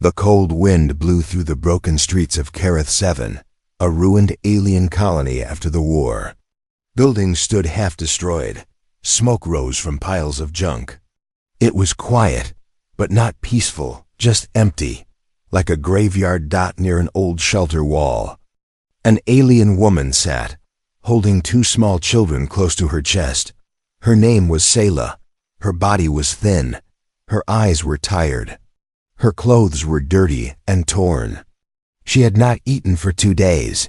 The cold wind blew through the broken streets of Kareth 7, a ruined alien colony after the war. Buildings stood half destroyed. Smoke rose from piles of junk. It was quiet, but not peaceful, just empty, like a graveyard dot near an old shelter wall. An alien woman sat, holding two small children close to her chest. Her name was Selah. Her body was thin. Her eyes were tired. Her clothes were dirty and torn. She had not eaten for 2 days.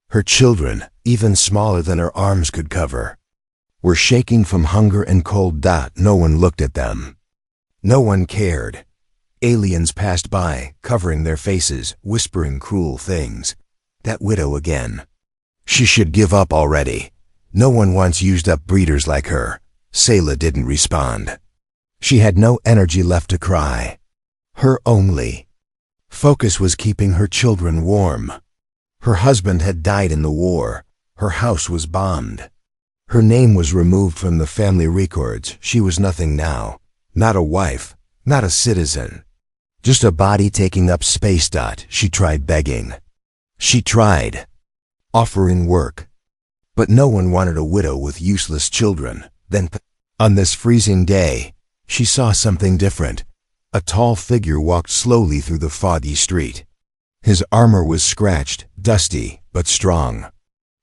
Her children, even smaller than her arms could cover, were shaking from hunger and cold. No one looked at them. No one cared. Aliens passed by, covering their faces, whispering cruel things. That widow again. She should give up already. No one wants used-up breeders like her. Selah didn't respond. She had no energy left to cry. Her only focus was keeping her children warm. Her husband had died in the war. Her house was bombed. Her name was removed from the family records. She was nothing now. Not a wife, not a citizen. Just a body taking up space. She tried begging. She tried offering work. But no one wanted a widow with useless children. Then, on this freezing day, she saw something different. A tall figure walked slowly through the foggy street. His armor was scratched, dusty, but strong.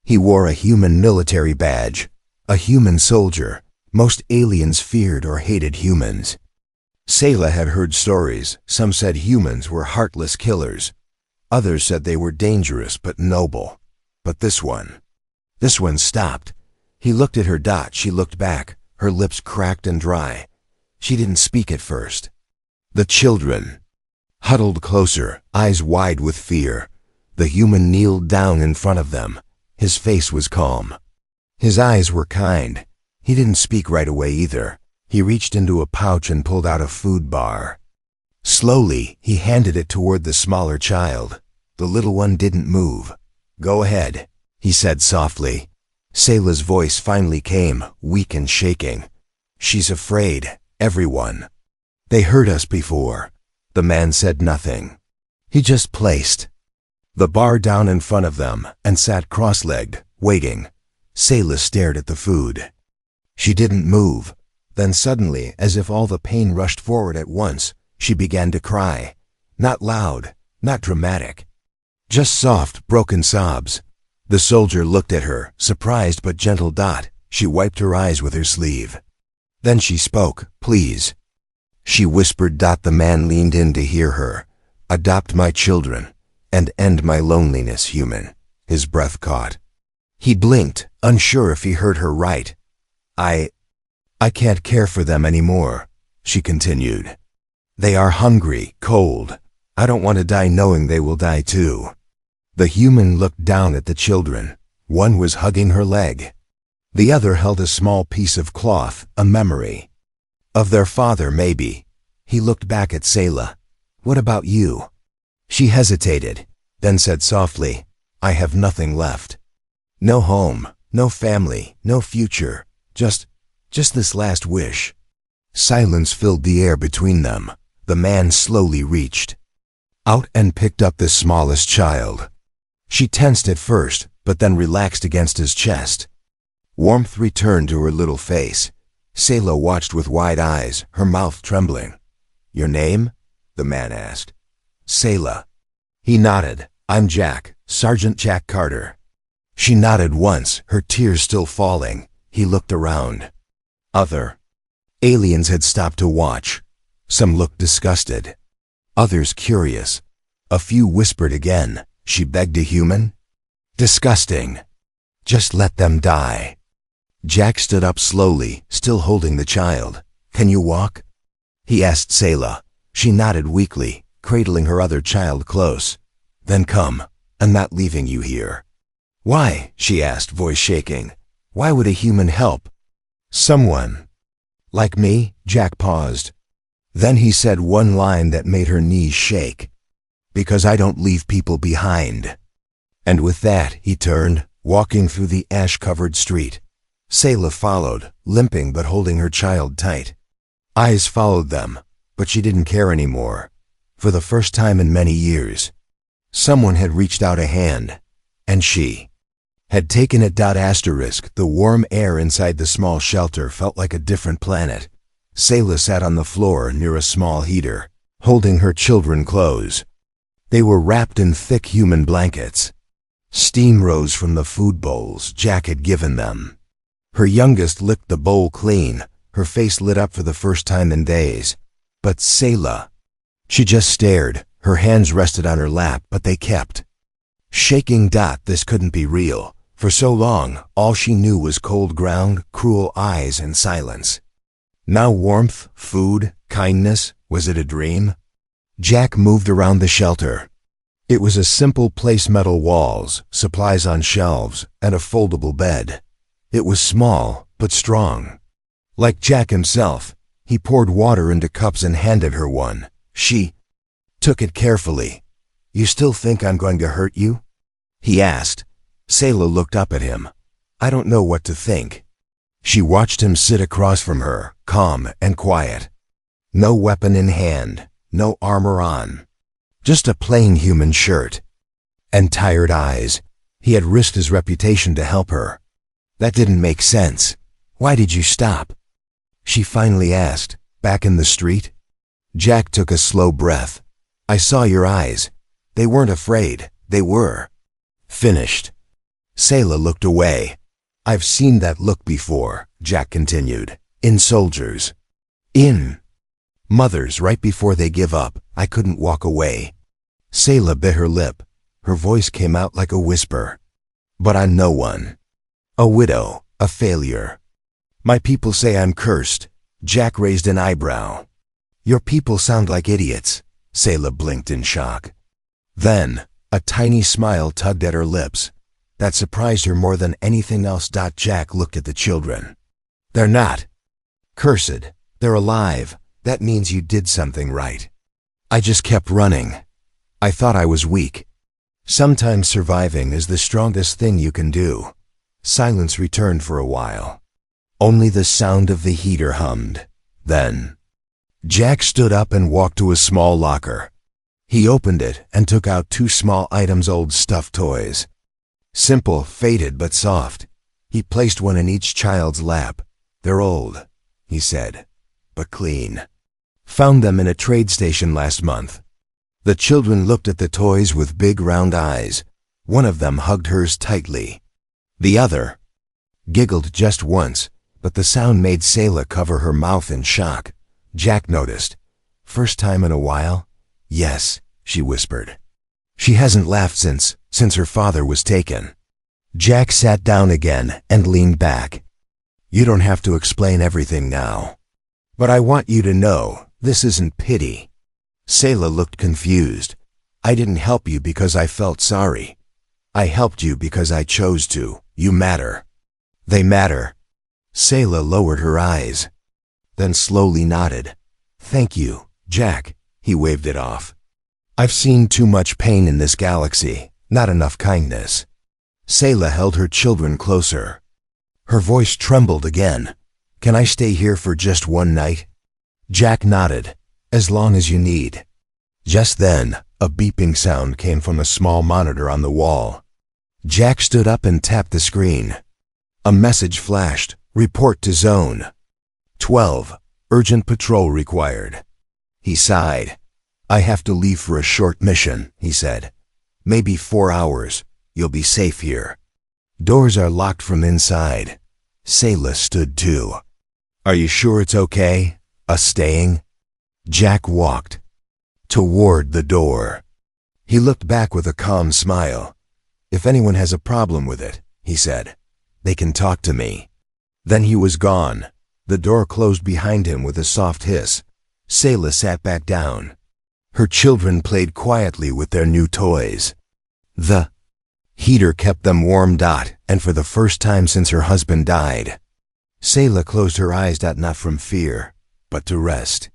He wore a human military badge, a human soldier. Most aliens feared or hated humans. Selah had heard stories. Some said humans were heartless killers. Others said they were dangerous but noble. But this one stopped. He looked at her. She looked back, her lips cracked and dry. She didn't speak at first. The children huddled closer, eyes wide with fear. The human kneeled down in front of them. His face was calm. His eyes were kind. He didn't speak right away either. He reached into a pouch and pulled out a food bar. Slowly, he handed it toward the smaller child. The little one didn't move. "Go ahead," he said softly. Selah's voice finally came, weak and shaking. "She's afraid, everyone. They hurt us before." The man said nothing. He just placed the bar down in front of them and sat cross-legged, waiting. Selah stared at the food. She didn't move. Then suddenly, as if all the pain rushed forward at once, she began to cry. Not loud, not dramatic. Just soft, broken sobs. The soldier looked at her, surprised but gentle. She wiped her eyes with her sleeve. Then she spoke. "Please," she whispered. The man leaned in to hear her. "Adopt my children and end my loneliness, human." His breath caught. He blinked, unsure if he heard her right. I can't care for them anymore," she continued. "They are hungry, cold. I don't want to die knowing they will die too." The human looked down at the children. One was hugging her leg. The other held a small piece of cloth, a memory. Of their father, maybe. He looked back at Selah. "What about you?" She hesitated, then said softly, "I have nothing left. No home, no family, no future. Just this last wish." Silence filled the air between them. The man slowly reached out and picked up the smallest child. She tensed at first, but then relaxed against his chest. Warmth returned to her little face. Selah watched with wide eyes, her mouth trembling. "Your name?" the man asked. "Selah." He nodded. "I'm Jack, Sergeant Jack Carter." She nodded once, her tears still falling. He looked around. Other aliens had stopped to watch. Some looked disgusted, others curious. A few whispered again. She begged a human. "Disgusting. Just let them die." Jack stood up slowly, still holding the child. "Can you walk?" he asked Selah. She nodded weakly, cradling her other child close. "Then come. I'm not leaving you here." "Why?" she asked, voice shaking. "Why would a human help someone like me?" Jack paused. Then he said one line that made her knees shake. "Because I don't leave people behind." And with that, he turned, walking through the ash-covered street. Selah followed, limping but holding her child tight. Eyes followed them, but she didn't care anymore. For the first time in many years, someone had reached out a hand, and she had taken it. The warm air inside the small shelter felt like a different planet. Sayla sat on the floor near a small heater, holding her children close. They were wrapped in thick human blankets. Steam rose from the food bowls Jack had given them. Her youngest licked the bowl clean, her face lit up for the first time in days. But Sayla, she just stared, her hands rested on her lap, but they kept shaking. This couldn't be real. For so long, all she knew was cold ground, cruel eyes, and silence. Now warmth, food, kindness. Was it a dream? Jack moved around the shelter. It was a simple place: metal walls, supplies on shelves, and a foldable bed. It was small, but strong. Like Jack himself, he poured water into cups and handed her one. She took it carefully. "You still think I'm going to hurt you?" he asked. Sayla looked up at him. "I don't know what to think." She watched him sit across from her, calm and quiet. No weapon in hand, no armor on. Just a plain human shirt. And tired eyes. He had risked his reputation to help her. That didn't make sense. "Why did you stop?" she finally asked. "Back in the street?" Jack took a slow breath. "I saw your eyes. They weren't afraid. They were finished." Sayla looked away. "I've seen that look before," Jack continued. "In soldiers. In mothers right before they give up. I couldn't walk away." Sayla bit her lip. Her voice came out like a whisper. "But I'm no one. A widow, a failure. My people say I'm cursed." Jack raised an eyebrow. "Your people sound like idiots." Sayla blinked in shock. Then, a tiny smile tugged at her lips. That surprised her more than anything else. Jack looked at the children. "They're not cursed. They're alive. That means you did something right. I just kept running. I thought I was weak. Sometimes surviving is the strongest thing you can do." Silence returned for a while. Only the sound of the heater hummed. Then, Jack stood up and walked to a small locker. He opened it and took out 2 small items: old stuffed toys. Simple, faded, but soft. He placed one in each child's lap. "They're old," he said, "but clean. Found them in a trade station last month." The children looked at the toys with big round eyes. One of them hugged hers tightly. The other giggled just once, but the sound made Sayla cover her mouth in shock. Jack noticed. "First time in a while?" "Yes," she whispered. "She hasn't laughed since her father was taken." Jack sat down again and leaned back. "You don't have to explain everything now. But I want you to know, this isn't pity." Sayla looked confused. "I didn't help you because I felt sorry. I helped you because I chose to. You matter." "They matter." Sayla lowered her eyes, then slowly nodded. "Thank you, Jack." He waved it off. "I've seen too much pain in this galaxy, not enough kindness." Sayla held her children closer. Her voice trembled again. "Can I stay here for just one night?" Jack nodded. "As long as you need." Just then, a beeping sound came from a small monitor on the wall. Jack stood up and tapped the screen. A message flashed. "Report to Zone 12. Urgent patrol required." He sighed. "I have to leave for a short mission," he said. "Maybe 4 hours. You'll be safe here. Doors are locked from inside." Sayla stood too. "Are you sure it's okay, us staying?" Jack walked toward the door. He looked back with a calm smile. "If anyone has a problem with it," he said, "they can talk to me." Then he was gone. The door closed behind him with a soft hiss. Sayla sat back down. Her children played quietly with their new toys. The heater kept them warm. And for the first time since her husband died, Sayla closed her eyes. Not from fear, but to rest.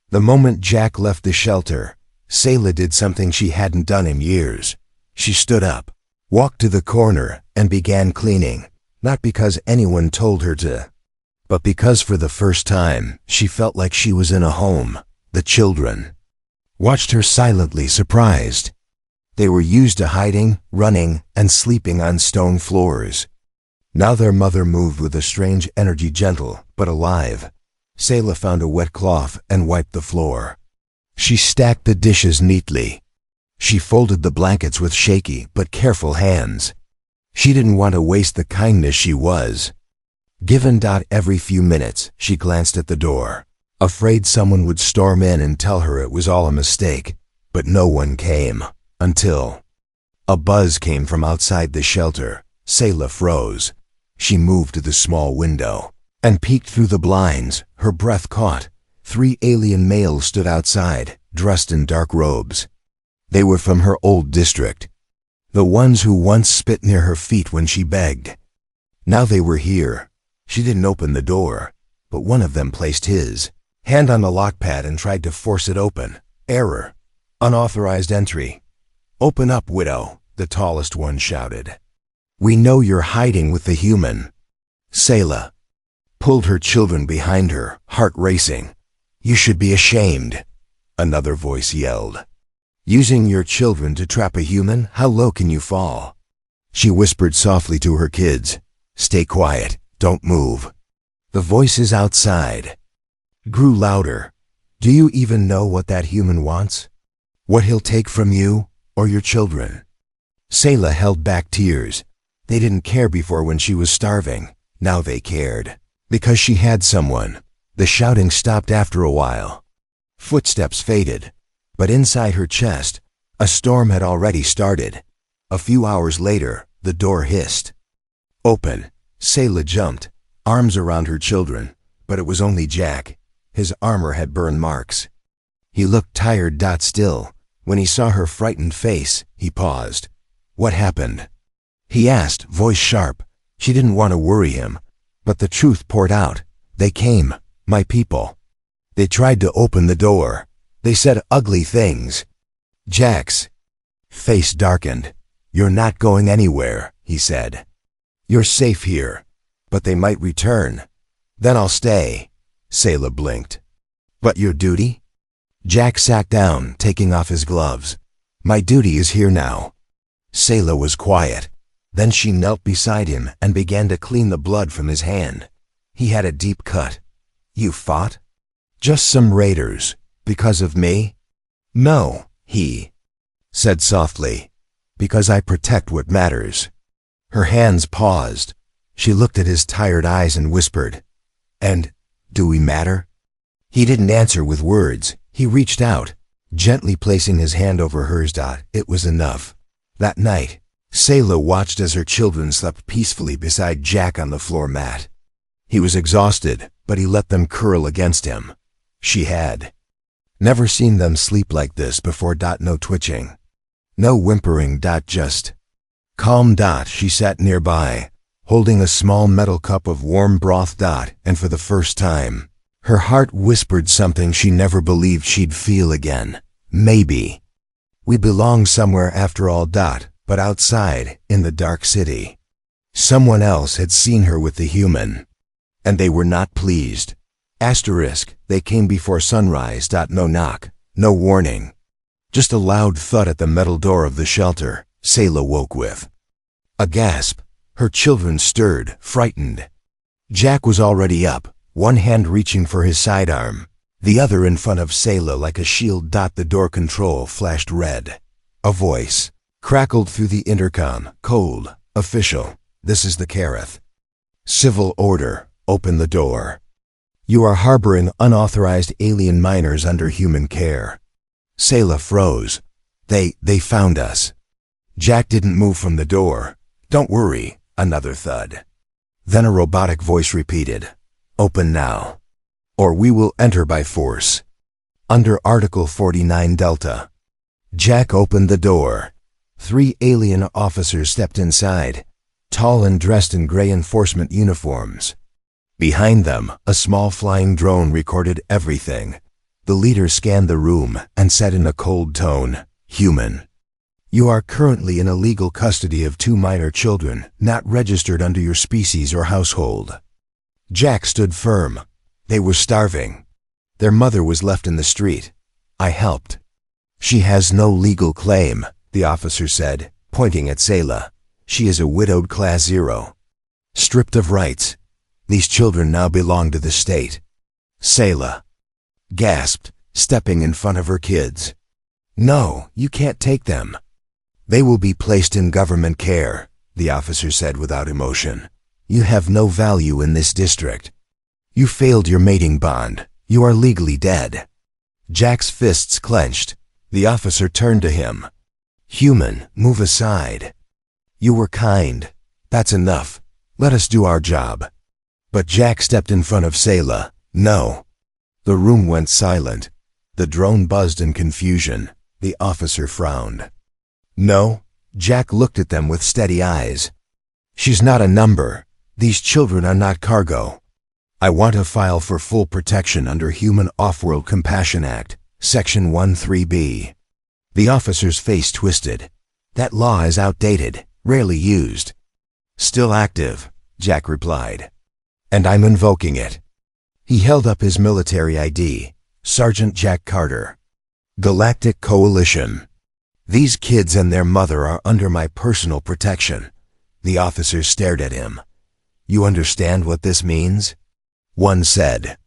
The moment Jack left the shelter, Sayla did something she hadn't done in years. She stood up, walked to the corner, and began cleaning, not because anyone told her to, but because for the first time she felt like she was in a home. The children watched her silently surprised. They were used to hiding, running, and sleeping on stone floors. Now their mother moved with a strange energy, gentle but alive. Selah found a wet cloth and wiped the floor. She stacked the dishes neatly. She folded the blankets with shaky but careful hands. She didn't want to waste the kindness she was given. Every few minutes, she glanced at the door, afraid someone would storm in and tell her it was all a mistake. But no one came, until a buzz came from outside the shelter. Selah froze. She moved to the small window and peeked through the blinds, her breath caught. 3 alien males stood outside, dressed in dark robes. They were from her old district, the ones who once spit near her feet when she begged. Now they were here. She didn't open the door, but one of them placed his hand on the lockpad and tried to force it open. Error. Unauthorized entry. "Open up, widow," the tallest one shouted. "We know you're hiding with the human." Selah pulled her children behind her, heart racing. "You should be ashamed," another voice yelled. "Using your children to trap a human? How low can you fall?" She whispered softly to her kids, "Stay quiet, don't move." The voices outside grew louder. "Do you even know what that human wants? What he'll take from you or your children?" Selah held back tears. They didn't care before when she was starving. Now they cared, because she had someone. The shouting stopped after a while. Footsteps faded, but inside her chest, a storm had already started. A few hours later, the door hissed open. Selah jumped, arms around her children, but it was only Jack. His armor had burn marks. He looked tired. Still, when he saw her frightened face, he paused. "What happened?" he asked, voice sharp. She didn't want to worry him, but the truth poured out. "They came, my people. They tried to open the door. They said ugly things." Jack's face darkened. "You're not going anywhere," he said. "You're safe here, but they might return. Then I'll stay." Selah blinked. "But your duty?" Jack sat down, taking off his gloves. "My duty is here now." Selah was quiet. Then she knelt beside him and began to clean the blood from his hand. He had a deep cut. "You fought?" "Just some raiders. Because of me?" "No," he said softly. "Because I protect what matters." Her hands paused. She looked at his tired eyes and whispered, "And do we matter?" He didn't answer with words. He reached out, gently placing his hand over hers. It was enough. That night, Selah watched as her children slept peacefully beside Jack on the floor mat. He was exhausted, but he let them curl against him. She had never seen them sleep like this before. No twitching, no whimpering. Just calm. She sat nearby, holding a small metal cup of warm broth. And for the first time, her heart whispered something she never believed she'd feel again. Maybe we belong somewhere after all. But outside, in the dark city, someone else had seen her with the human, and they were not pleased. They came before sunrise. No knock, no warning. Just a loud thud at the metal door of the shelter. Selah woke with a gasp. Her children stirred, frightened. Jack was already up, one hand reaching for his sidearm, the other in front of Selah like a shield. The door control flashed red. A voice crackled through the intercom. "Cold, official. This is the Kareth. Civil order. Open the door. You are harboring unauthorized alien minors under human care." Selah froze. They found us." Jack didn't move from the door. "Don't worry." Another thud. Then a robotic voice repeated, "Open now, or we will enter by force. Under Article 49 Delta." Jack opened the door. 3 alien officers stepped inside, tall and dressed in gray enforcement uniforms. Behind them, a small flying drone recorded everything. The leader scanned the room and said in a cold tone, "Human, you are currently in illegal custody of 2 minor children, not registered under your species or household." Jack stood firm. They were starving. Their mother was left in the street. I helped. She has no legal claim, the officer said, pointing at Selah. She is a widowed class 0. Stripped of rights. These children now belong to the state. Selah gasped, stepping in front of her kids. No, you can't take them. They will be placed in government care, the officer said without emotion. You have no value in this district. You failed your mating bond. You are legally dead. Jack's fists clenched. The officer turned to him. Human, move aside. You were kind. That's enough. Let us do our job. But Jack stepped in front of Selah. No. The room went silent. The drone buzzed in confusion. The officer frowned. No. Jack looked at them with steady eyes. She's not a number. These children are not cargo. I want a file for full protection under Human Off-World Compassion Act, Section 13B. The officer's face twisted. That law is outdated, rarely used. Still active, Jack replied. And I'm invoking it. He held up his military ID, Sergeant Jack Carter. Galactic Coalition. These kids and their mother are under my personal protection. The officer stared at him. You understand what this means? One said.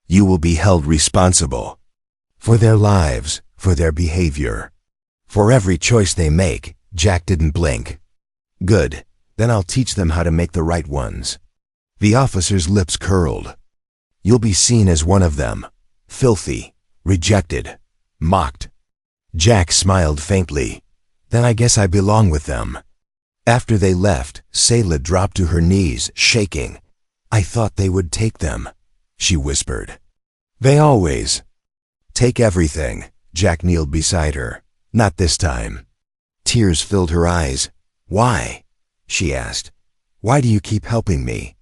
You will be held responsible. For their lives, for their behavior. For every choice they make. Jack didn't blink. Good. Then I'll teach them how to make the right ones. The officer's lips curled. You'll be seen as one of them. Filthy. Rejected. Mocked. Jack smiled faintly. Then I guess I belong with them. After they left, Selah dropped to her knees, shaking. I thought they would take them, she whispered. They always take everything. Jack kneeled beside her. Not this time. Tears filled her eyes. Why? She asked. Why do you keep helping me?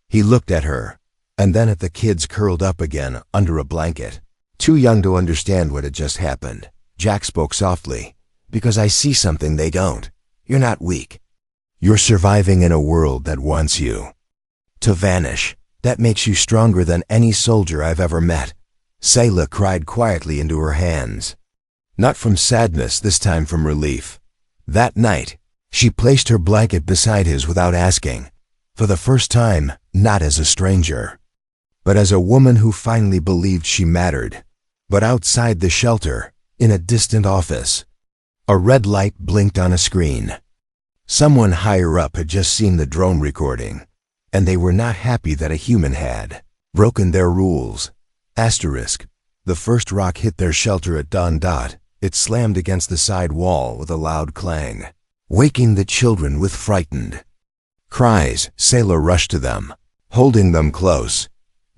He looked at her, and then at the kids curled up again under a blanket. Too young to understand what had just happened. Jack spoke softly. Because I see something they don't. You're not weak. You're surviving in a world that wants you to vanish. That makes you stronger than any soldier I've ever met. Selah cried quietly into her hands. Not from sadness, this time from relief. That night, she placed her blanket beside his without asking. For the first time, not as a stranger, but as a woman who finally believed she mattered. But outside the shelter, in a distant office, a red light blinked on a screen. Someone higher up had just seen the drone recording, and they were not happy that a human had broken their rules. Asterisk. The first rock hit their shelter at dawn. It slammed against the side wall with a loud clang, waking the children with frightened cries. Selah rushed to them, holding them close.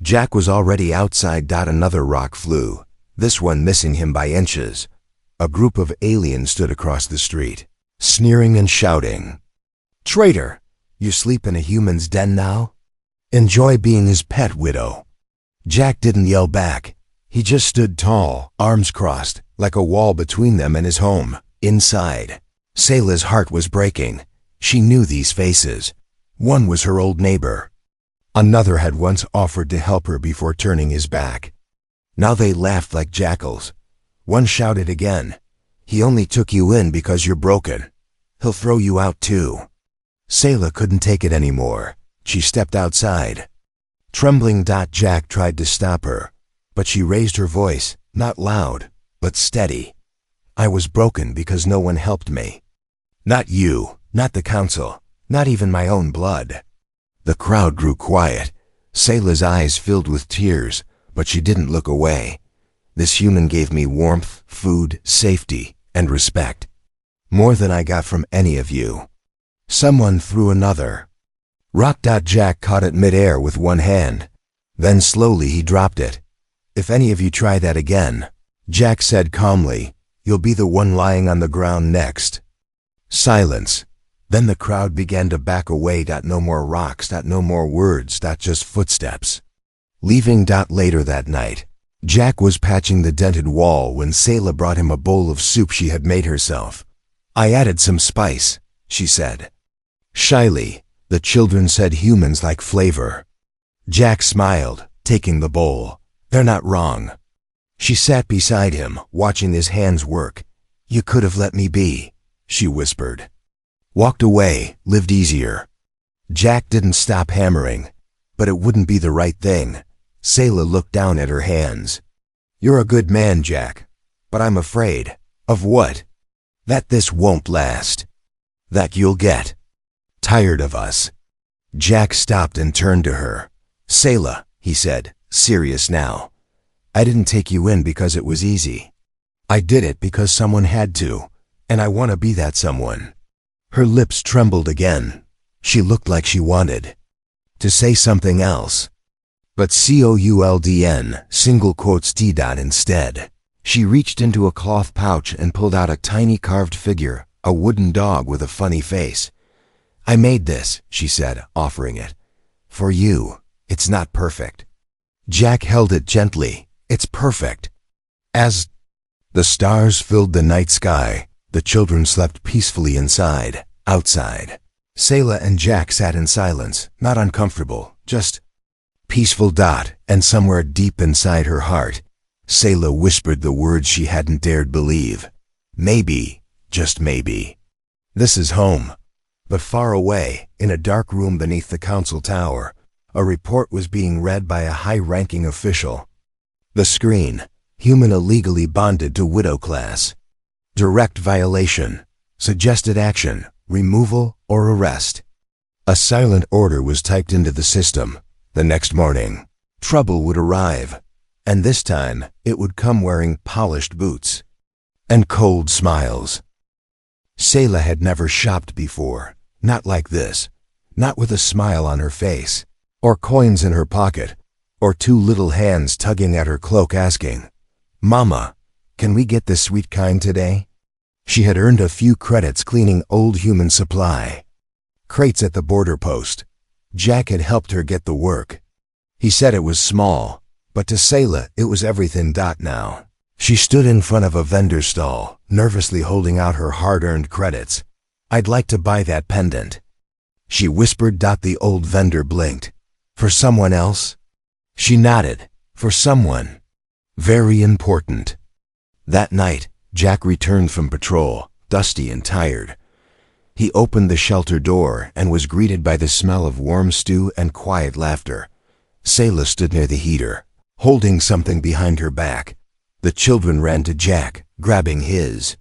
Jack was already outside. Another rock flew, this one missing him by inches. A group of aliens stood across the street, sneering and shouting. Traitor! You sleep in a human's den now? Enjoy being his pet, widow. Jack didn't yell back. He just stood tall, arms crossed, like a wall between them and his home. Inside, Selah's heart was breaking. She knew these faces. One was her old neighbor. Another had once offered to help her before turning his back. Now they laughed like jackals. One shouted again. He only took you in because you're broken. He'll throw you out too. Selah couldn't take it anymore. She stepped outside. Trembling. Jack tried to stop her, but she raised her voice, not loud, but steady. I was broken because no one helped me. Not you, not the council, not even my own blood. The crowd grew quiet. Selah's eyes filled with tears, but she didn't look away. This human gave me warmth, food, safety, and respect. More than I got from any of you. Someone threw another rock. Jack caught it midair with one hand. Then slowly he dropped it. If any of you try that again, Jack said calmly, you'll be the one lying on the ground next. Silence. Then the crowd began to back away. No more rocks. No more words. Just footsteps. Leaving. Later that night, Jack was patching the dented wall when Selah brought him a bowl of soup she had made herself. I added some spice, she said. Shyly, the children said humans like flavor. Jack smiled, taking the bowl. They're not wrong. She sat beside him, watching his hands work. "You could have let me be," she whispered. "Walked away, lived easier." Jack didn't stop hammering, but it wouldn't be the right thing. Selah looked down at her hands. "You're a good man, Jack, but I'm afraid." "Of what?" "That this won't last. That you'll get tired of us." Jack stopped and turned to her. "Selah," he said, serious now, "I didn't take you in because it was easy. I did it because someone had to, and I want to be that someone." Her lips trembled again. She looked like she wanted to say something else, but COULDN single quotes T dot instead. She reached into a cloth pouch and pulled out a tiny carved figure, a wooden dog with a funny face. "I made this," she said, offering it. "For you. It's not perfect." Jack held it gently. "It's perfect." As the stars filled the night sky, the children slept peacefully outside. Selah and Jack sat in silence, not uncomfortable, just peaceful. And somewhere deep inside her heart, Selah whispered the words she hadn't dared believe. "Maybe, just maybe. This is home." But far away, in a dark room beneath the council tower, a report was being read by a high-ranking official. The screen: human illegally bonded to widow class. Direct violation. Suggested action: removal or arrest. A silent order was typed into the system. The next morning, trouble would arrive, and this time it would come wearing polished boots and cold smiles. Selah had never shopped before, not like this, not with a smile on her face, or coins in her pocket, or two little hands tugging at her cloak asking, "Mama, can we get the sweet kind today?" She had earned a few credits cleaning old human supply crates at the border post. Jack had helped her get the work. He said it was small, but to Selah it was everything. Now, she stood in front of a vendor stall, nervously holding out her hard-earned credits. "I'd like to buy that pendant," she whispered. The old vendor blinked. "For someone else?" She nodded. "For someone very important." That night, Jack returned from patrol, dusty and tired. He opened the shelter door and was greeted by the smell of warm stew and quiet laughter. Selah stood near the heater, holding something behind her back. The children ran to Jack, grabbing his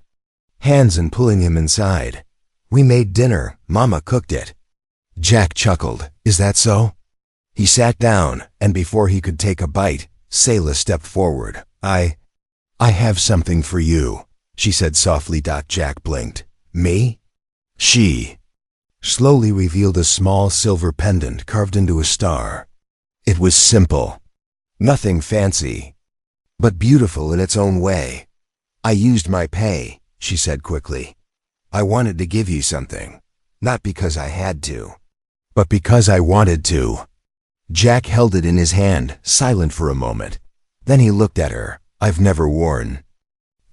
hands and pulling him inside. "We made dinner. Mama cooked it." Jack chuckled. "Is that so?" He sat down, and before he could take a bite, Selah stepped forward. I have something for you," she said softly. Jack blinked. "Me?" She slowly revealed a small silver pendant carved into a star. It was simple, nothing fancy, but beautiful in its own way. "I used my pay," she said quickly. "I wanted to give you something, not because I had to, but because I wanted to." Jack held it in his hand, silent for a moment. Then he looked at her. "I've never worn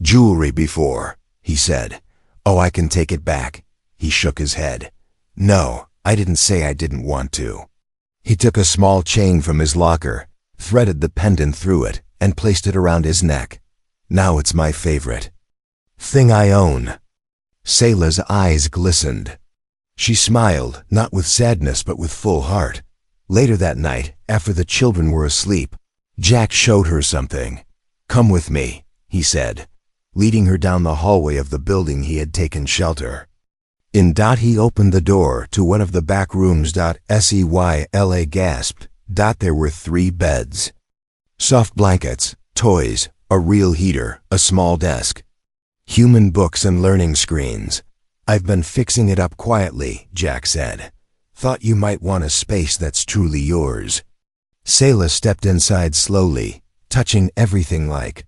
jewelry before," he said. "Oh, I can take it back." He shook his head. "No, I didn't say I didn't want to." He took a small chain from his locker, threaded the pendant through it, and placed it around his neck. "Now it's my favorite thing I own." Selah's eyes glistened. She smiled, not with sadness but with full heart. Later that night, after the children were asleep, Jack showed her something. "Come with me," he said, leading her down the hallway of the building he had taken shelter in. He opened the door to one of the back rooms. Selah gasped. There were 3 beds, soft blankets, toys, a real heater, a small desk, human books and learning screens. "I've been fixing it up quietly," Jack said. "Thought you might want a space that's truly yours." Selah stepped inside slowly, touching everything like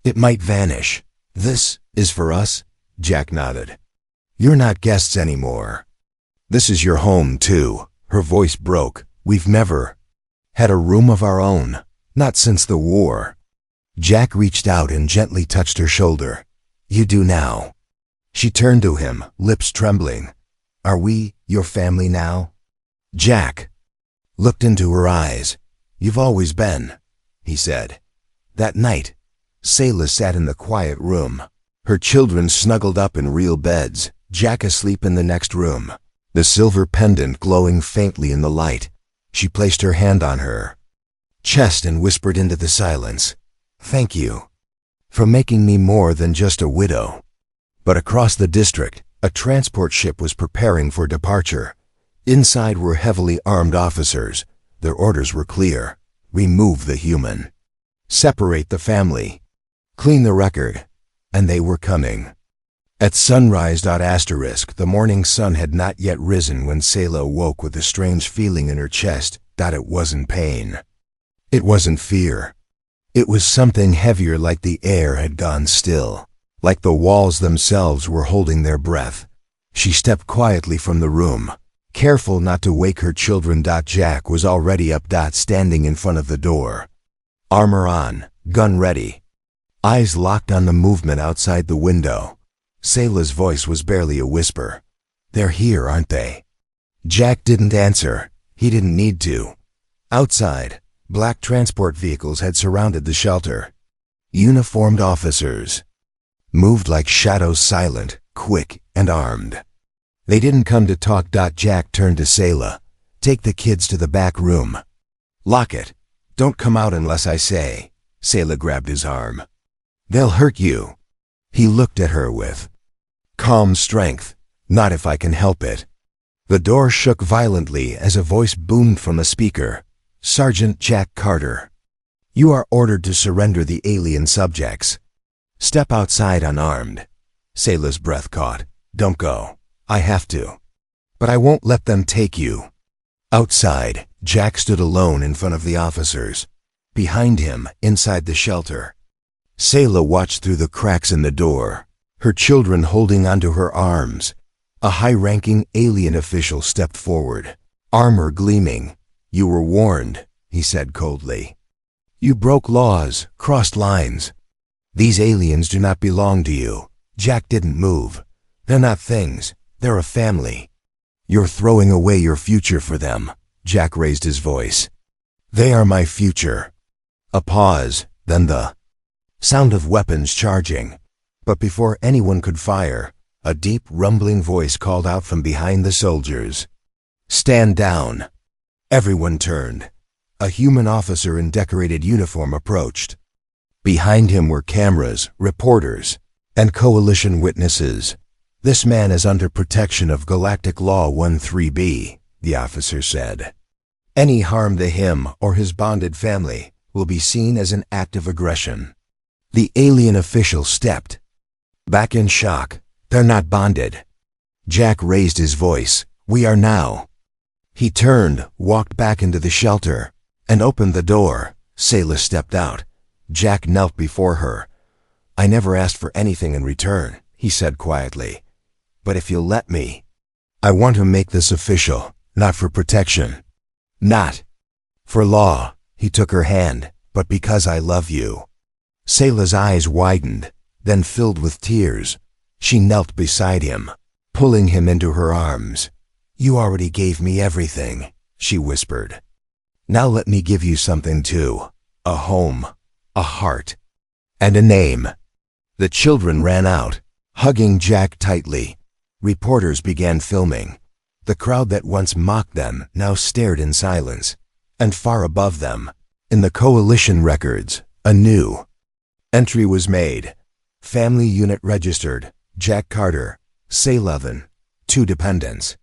it might vanish. "This is for us?" Jack nodded. "You're not guests anymore. This is your home, too." Her voice broke. "We've never had a room of our own, not since the war." Jack reached out and gently touched her shoulder. "You do now." She turned to him, lips trembling. "Are we your family now?" Jack looked into her eyes. "You've always been," he said. "That night, Sayla sat in the quiet room. Her children snuggled up in real beds, Jack asleep in the next room, the silver pendant glowing faintly in the light. She placed her hand on her chest and whispered into the silence, "Thank you for making me more than just a widow." But across the district, a transport ship was preparing for departure. Inside were heavily armed officers. Their orders were clear: remove the human, separate the family, clean the record. And they were coming. At sunrise. The morning sun had not yet risen when Sayla awoke with a strange feeling in her chest. It wasn't pain. It wasn't fear. It was something heavier, like the air had gone still, like the walls themselves were holding their breath. She stepped quietly from the room, careful not to wake her children. Jack was already up, standing in front of the door, armor on, gun ready, eyes locked on the movement outside the window. Sayla's voice was barely a whisper. "They're here, aren't they?" Jack didn't answer. He didn't need to. Outside, black transport vehicles had surrounded the shelter. Uniformed officers moved like shadows, silent, quick, and armed. They didn't come to talk. Jack turned to Sayla. "Take the kids to the back room. Lock it. Don't come out unless I say." Sayla grabbed his arm. "They'll hurt you." He looked at her with calm strength. "Not if I can help it." The door shook violently as a voice boomed from a speaker. "Sergeant Jack Carter, you are ordered to surrender the alien subjects. Step outside unarmed." Sayla's breath caught. "Don't go. I have to. But I won't let them take you." Outside, Jack stood alone in front of the officers. Behind him, inside the shelter, Sayla watched through the cracks in the door, her children holding onto her arms. A high-ranking alien official stepped forward, armor gleaming. "You were warned," he said coldly. "You broke laws, crossed lines. These aliens do not belong to you." Jack didn't move. "They're not things. They're a family. You're throwing away your future for them." Jack raised his voice. "They are my future." A pause, then the sound of weapons charging. But before anyone could fire, a deep, rumbling voice called out from behind the soldiers, "Stand down." Everyone turned. A human officer in decorated uniform approached. Behind him were cameras, reporters, and coalition witnesses. "This man is under protection of Galactic Law 13B, the officer said. "Any harm to him or his bonded family will be seen as an act of aggression." The alien official stepped back in shock. "They're not bonded." Jack raised his voice. "We are now." He turned, walked back into the shelter, and opened the door. Sayla stepped out. Jack knelt before her. "I never asked for anything in return," he said quietly. "But if you'll let me, I want to make this official, not for protection, not for law." He took her hand. "But because I love you." Sayla's eyes widened, then filled with tears. She knelt beside him, pulling him into her arms. "You already gave me everything," she whispered. "Now let me give you something too. A home, a heart, and a name." The children ran out, hugging Jack tightly. Reporters began filming. The crowd that once mocked them now stared in silence. And far above them, in the coalition records, a new entry was made. Family unit registered, Jack Carter, Say-11, 2 dependents.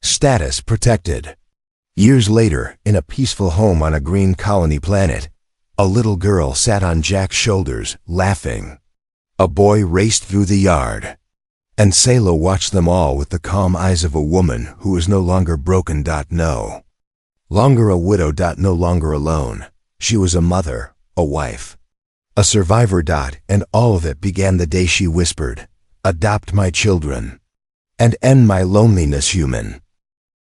Status protected. Years later, in a peaceful home on a green colony planet, a little girl sat on Jack's shoulders, laughing. A boy raced through the yard, and Sayla watched them all with the calm eyes of a woman who was no longer broken. No longer a widow. No longer alone. She was a mother, a wife, a survivor. And all of it began the day she whispered, "Adopt my children, and end my loneliness, human."